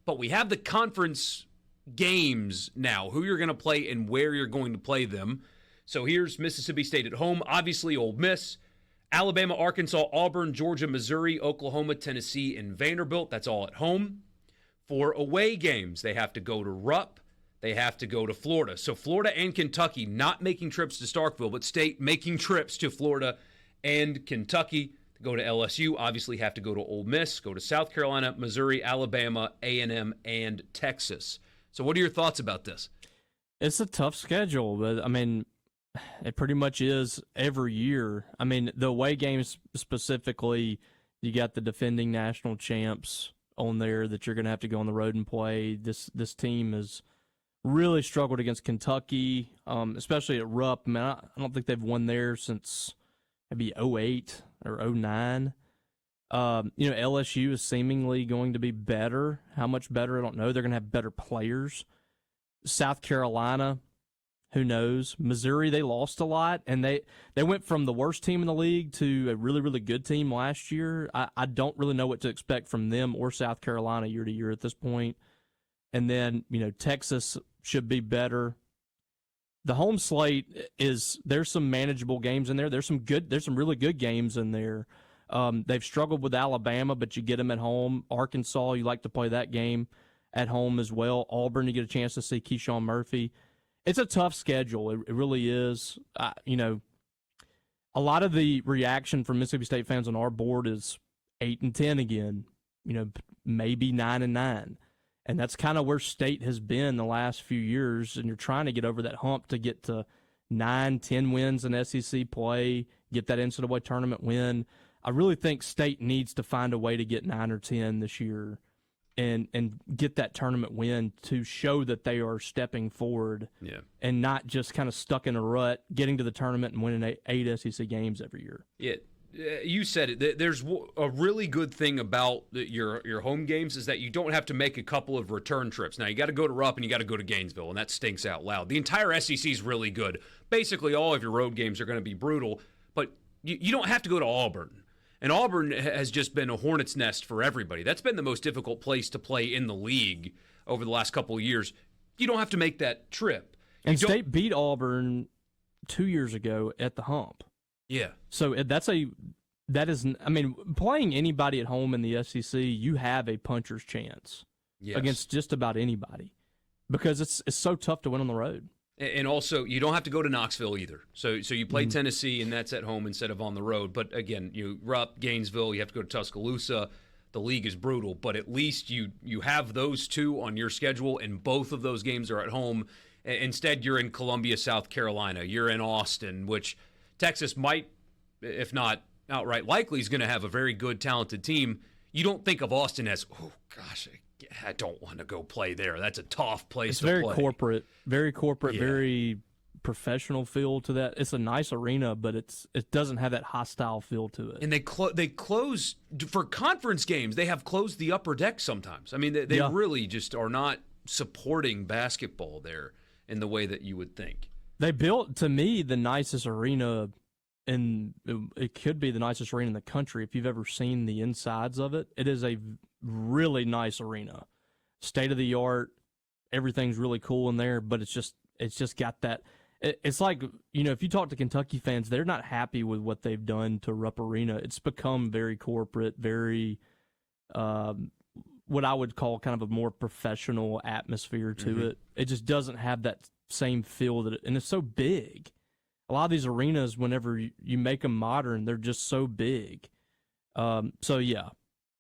but we have the conference games now, who you're going to play and where you're going to play them. So here's Mississippi State at home, obviously Ole Miss, Alabama, Arkansas, Auburn, Georgia, Missouri, Oklahoma, Tennessee, and Vanderbilt. That's all at home. For away games, they have to go to Rupp. They have to go to Florida. So Florida and Kentucky not making trips to Starkville, but State making trips to Florida and Kentucky. To go to LSU, obviously have to go to Ole Miss, go to South Carolina, Missouri, Alabama, A&M, and Texas. So what are your thoughts about this? It's a tough schedule, but, I mean, it pretty much is every year. I mean, the away games specifically, you got the defending national champs on there that you're going to have to go on the road and play. This team has really struggled against Kentucky, especially at Rupp. I mean, I don't think they've won there since maybe 08 or 09. LSU is seemingly going to be better. How much better, I don't know. They're going to have better players. South Carolina, who knows? Missouri, they lost a lot, and they went from the worst team in the league to a really, really good team last year. I don't really know what to expect from them or South Carolina year to year at this point. And then, Texas should be better. The home slate there's some manageable games in there. There's some really good games in there. They've struggled with Alabama, but you get them at home. Arkansas, you like to play that game at home as well. Auburn, you get a chance to see Keyshawn Murphy. It's a tough schedule. It really is. A lot of the reaction from Mississippi State fans on our board is 8-10 again. Maybe 9-9. And that's kind of where State has been the last few years, and you're trying to get over that hump to get to 9-10 wins in SEC play, get that NCAA tournament win. I really think State needs to find a way to get 9 or 10 this year and get that tournament win to show that they are stepping forward and not just kind of stuck in a rut, getting to the tournament and winning 8 SEC games every year. Yeah. You said it. There's a really good thing about your home games is that you don't have to make a couple of return trips. Now, you got to go to Rupp and you got to go to Gainesville, and that stinks out loud. The entire SEC is really good. Basically, all of your road games are going to be brutal, but you don't have to go to Auburn. And Auburn has just been a hornet's nest for everybody. That's been the most difficult place to play in the league over the last couple of years. You don't have to make that trip. And State beat Auburn 2 years ago at the Hump. Yeah. So playing anybody at home in the SEC, you have a puncher's chance against just about anybody because it's so tough to win on the road. And also, you don't have to go to Knoxville either. So you play Tennessee, and that's at home instead of on the road. But again, Rupp, Gainesville, you have to go to Tuscaloosa. The league is brutal, but at least you have those two on your schedule, and both of those games are at home. Instead, you're in Columbia, South Carolina. You're in Austin, which Texas might, if not outright likely, is going to have a very good, talented team. You don't think of Austin as, oh, gosh, I don't want to go play there. That's a tough place to play. It's very corporate, very professional feel to that. It's a nice arena, but it doesn't have that hostile feel to it. And they close for conference games. They have closed the upper deck sometimes. I mean, they really just are not supporting basketball there in the way that you would think. They built, to me, the nicest arena, and it could be the nicest arena in the country if you've ever seen the insides of it. It is a really nice arena, state of the art. Everything's really cool in there, but it's just got that. It's like, if you talk to Kentucky fans, they're not happy with what they've done to Rupp Arena. It's become very corporate, very what I would call kind of a more professional atmosphere to it. It just doesn't have that same feel and it's so big. A lot of these arenas, whenever you make them modern, they're just so big. So yeah,